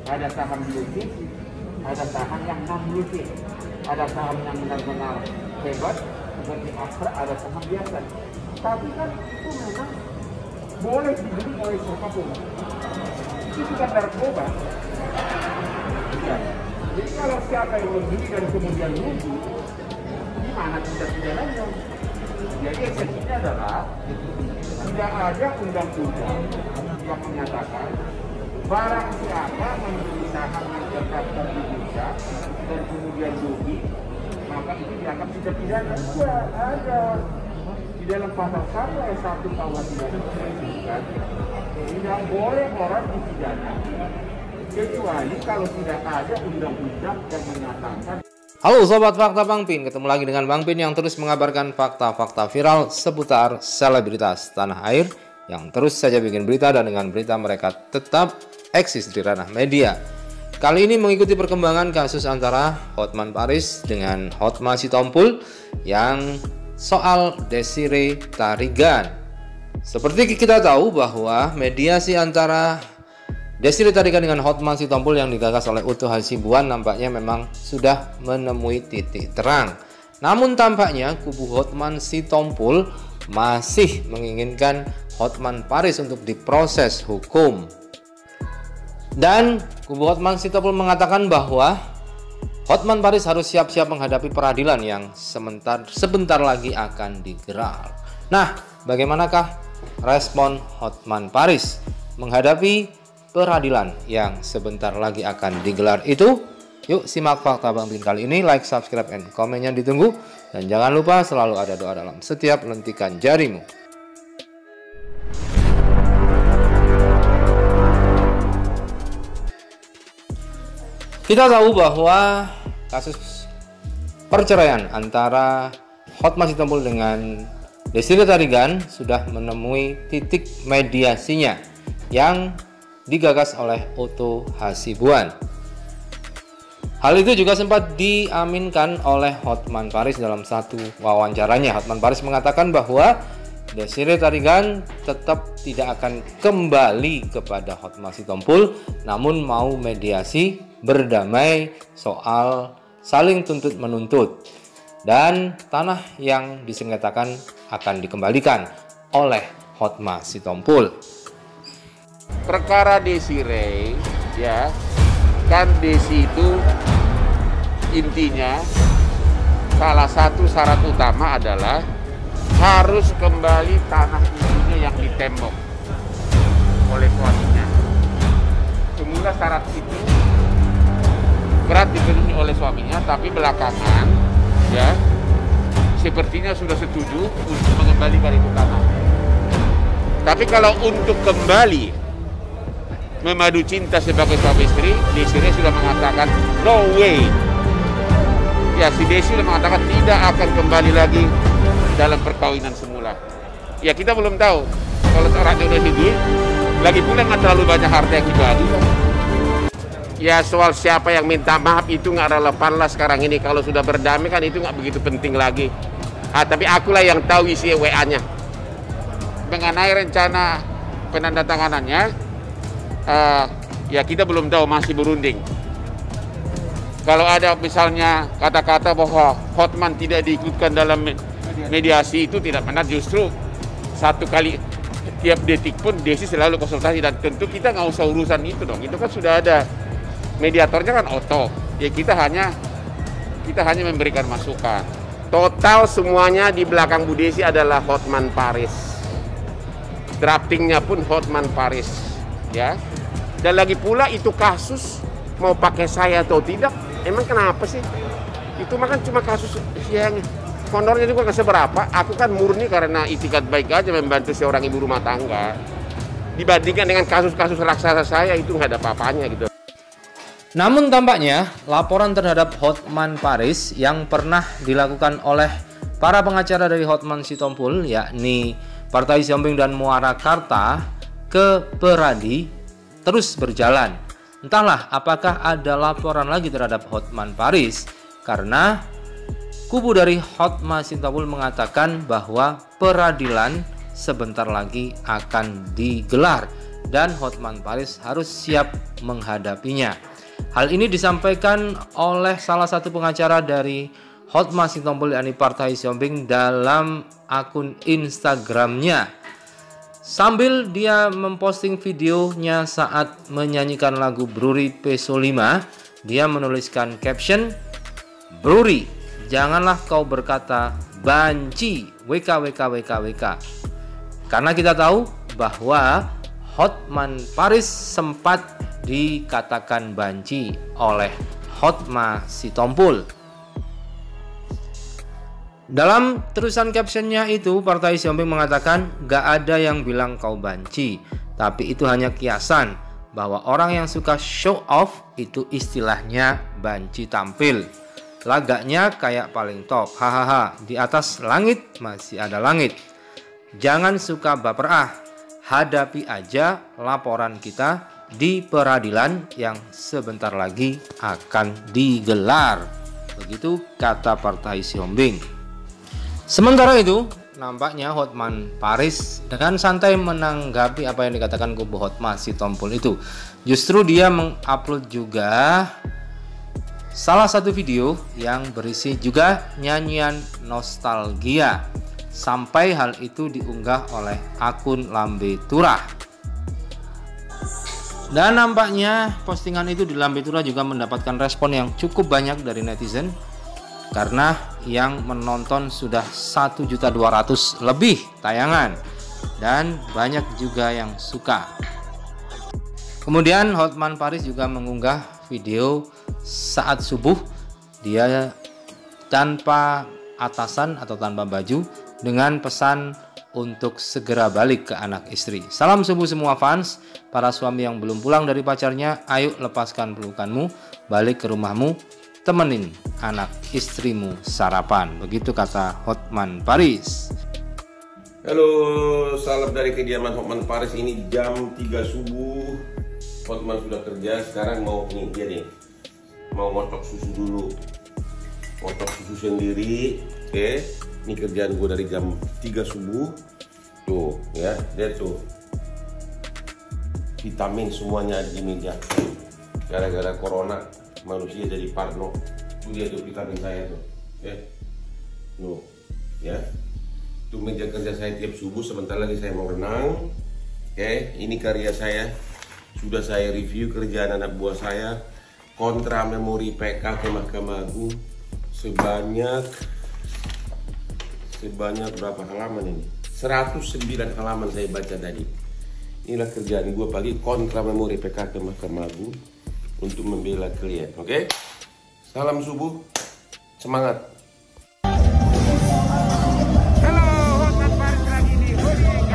Ada saham blue chip, ada saham yang non blue chip, ada saham yang benar-benar hebat seperti Astra, ada saham biasa. Tapi kan itu memang boleh dibeli oleh siapapun. Itu bukan narkoba. Ya. Jadi kalau siapa yang membeli dan kemudian rugi, gimana tindak pidananya? Jadi esensinya adalah tidak ada undang-undang yang menyatakan barang siapa membeli saham yang terdaftar di bursa dan kemudian rugi, maka itu dianggap tindak pidana. Tidak ada. Di dalam pasal 1 ayat 1 KUH disebutkan tidak boleh orang dipidana kecuali kalau tidak ada undang-undang yang menyatakan. Halo Sobat Fakta Bang Pin, ketemu lagi dengan Bang Pin yang terus mengabarkan fakta-fakta viral seputar selebritas tanah air yang terus saja bikin berita dan dengan berita mereka tetap eksis di ranah media. Kali ini mengikuti perkembangan kasus antara Hotman Paris dengan Hotma Sitompul yang soal Desiree Tarigan. Seperti kita tahu bahwa mediasi antara Desiree Tarigan dengan Hotman Sitompul yang digagas oleh Utuh Hasibuan nampaknya memang sudah menemui titik terang. Namun tampaknya kubu Hotman Sitompul masih menginginkan Hotman Paris untuk diproses hukum. Dan kubu Hotman Sitompul mengatakan bahwa Hotman Paris harus siap-siap menghadapi peradilan yang sebentar lagi akan digelar. Nah, bagaimanakah respon Hotman Paris menghadapi peradilan yang sebentar lagi akan digelar itu? Yuk simak fakta Bang Pin kali ini. Like, subscribe, and komennya ditunggu. Dan jangan lupa selalu ada doa dalam setiap lentikan jarimu. Kita tahu bahwa kasus perceraian antara Hotman Sitompul dengan Desiree Tarigan sudah menemui titik mediasinya yang digagas oleh Utuh Hasibuan. Hal itu juga sempat diaminkan oleh Hotman Paris dalam satu wawancaranya. Hotman Paris mengatakan bahwa Desiree Tarigan tetap tidak akan kembali kepada Hotman Sitompul, namun mau mediasi berdamai soal saling tuntut menuntut, dan tanah yang disengketakan akan dikembalikan oleh Hotman Sitompul. Perkara Desiree, ya kan, Desi itu intinya salah satu syarat utama adalah harus kembali tanah ibunya yang ditembok oleh suaminya. Semula syarat itu berat dipenuhi oleh suaminya, tapi belakangan ya sepertinya sudah setuju untuk mengembalikan itu tanah. Tapi kalau untuk kembali memadu cinta sebagai suami istri, Desiree sudah mengatakan no way. Ya, si Desi sudah mengatakan tidak akan kembali lagi dalam perkawinan semula. Ya, kita belum tahu kalau seorang jodoh duit, lagi pula nggak terlalu banyak harta yang dibagi. Ya, soal siapa yang minta maaf itu nggak relevan lah sekarang ini. Kalau sudah berdamai kan itu nggak begitu penting lagi. Tapi akulah yang tahu isi WA-nya. Mengenai rencana penandatanganannya, ya kita belum tahu, masih berunding. Kalau ada misalnya kata-kata bahwa Hotman tidak diikutkan dalam mediasi, itu tidak benar. Justru satu kali tiap detik pun Desi selalu konsultasi, dan tentu kita nggak usah urusan itu dong. Itu kan sudah ada mediatornya kan Otto. Ya kita hanya memberikan masukan. Total semuanya di belakang Bu Desi adalah Hotman Paris. Draftingnya pun Hotman Paris, ya. Dan lagi pula itu kasus mau pakai saya atau tidak, emang kenapa sih? Itu mah kan cuma kasus yang honornya juga nggak seberapa. Aku kan murni karena itikat baik aja membantu seorang ibu rumah tangga. Dibandingkan dengan kasus-kasus raksasa saya, itu nggak ada apa-apanya gitu. Namun tampaknya laporan terhadap Hotman Paris yang pernah dilakukan oleh para pengacara dari Hotman Sitompul, yakni Partai Siombing dan Muara Karta, ke Peradi terus berjalan. Entahlah apakah ada laporan lagi terhadap Hotman Paris, karena kubu dari Hotman Sitompul mengatakan bahwa peradilan sebentar lagi akan digelar dan Hotman Paris harus siap menghadapinya. Hal ini disampaikan oleh salah satu pengacara dari Hotma Sitompul yakni Partai Siombing dalam akun Instagramnya. Sambil dia memposting videonya saat menyanyikan lagu Bruri Peso 5, dia menuliskan caption, "Bruri, janganlah kau berkata banci WKWKWKWK." Karena kita tahu bahwa Hotman Paris sempat dikatakan banci oleh Hotma Sitompul. Dalam terusan captionnya itu, Partai Siombing mengatakan gak ada yang bilang kau banci, tapi itu hanya kiasan bahwa orang yang suka show off itu istilahnya banci tampil. Lagaknya kayak paling top, hahaha, di atas langit masih ada langit. Jangan suka baper hadapi aja laporan kita di peradilan yang sebentar lagi akan digelar. Begitu kata Partai Siombing. Sementara itu, nampaknya Hotman Paris dengan santai menanggapi apa yang dikatakan kubu Hotma Sitompul itu. Justru dia mengupload juga salah satu video yang berisi juga nyanyian nostalgia. Sampai hal itu diunggah oleh akun Lambe Turah. Dan nampaknya postingan itu di Lambe Turah juga mendapatkan respon yang cukup banyak dari netizen, karena yang menonton sudah 1.200.000 lebih tayangan dan banyak juga yang suka. Kemudian Hotman Paris juga mengunggah video saat subuh, dia tanpa atasan atau tanpa baju dengan pesan untuk segera balik ke anak istri. Salam subuh semua fans, para suami yang belum pulang dari pacarnya, ayo lepaskan pelukanmu, balik ke rumahmu, temenin anak istrimu sarapan. Begitu kata Hotman Paris. Halo, salam dari kediaman Hotman Paris. Ini jam 3 subuh. Hotman sudah kerja, sekarang mau mau ngocok susu dulu. Ngocok susu sendiri. Oke, ini kerjaan gue dari jam 3 subuh. Tuh ya, lihat tuh. Vitamin semuanya ada di meja. Gara-gara corona manusia jadi parno. Tuh lihat tuh vitamin saya tuh. Tuh ya. Itu meja kerja saya tiap subuh. Sebentar lagi saya mau renang. Ini karya saya. Sudah saya review kerjaan anak buah saya. Kontra memori PK ke Mahkamah Agung sebanyak berapa halaman ini? 109 halaman saya baca tadi. Inilah kerjaan gue pagi, kontra memori PK ke Mahkamah Agung untuk membela klien. Oke? Salam subuh, semangat. Halo, Hotman Paris lagi di Hollywood.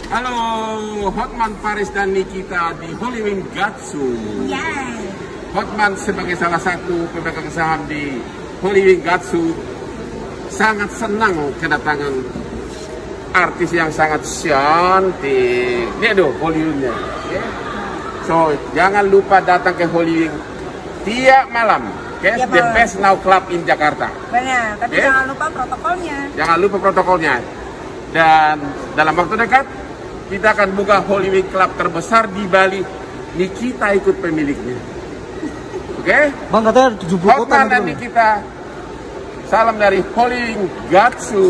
Halo, Hotman Paris dan Nikita di Hollywood Gatsu. Hotman sebagai salah satu pemegang saham di Hollywood Gatsu sangat senang kedatangan artis yang sangat cantik. Lihat tuh Hollywoodnya. So, jangan lupa datang ke Hollywood tiap malam. The best now club in Jakarta. Benar, tapi jangan lupa protokolnya. Jangan lupa protokolnya. Dan dalam waktu dekat kita akan buka Hollywood Club terbesar di Bali. Nikita ikut pemiliknya. Oke? Bang, katanya 70 kota. Hotman dan Nikita. Salam dari Hollywood Gatsu.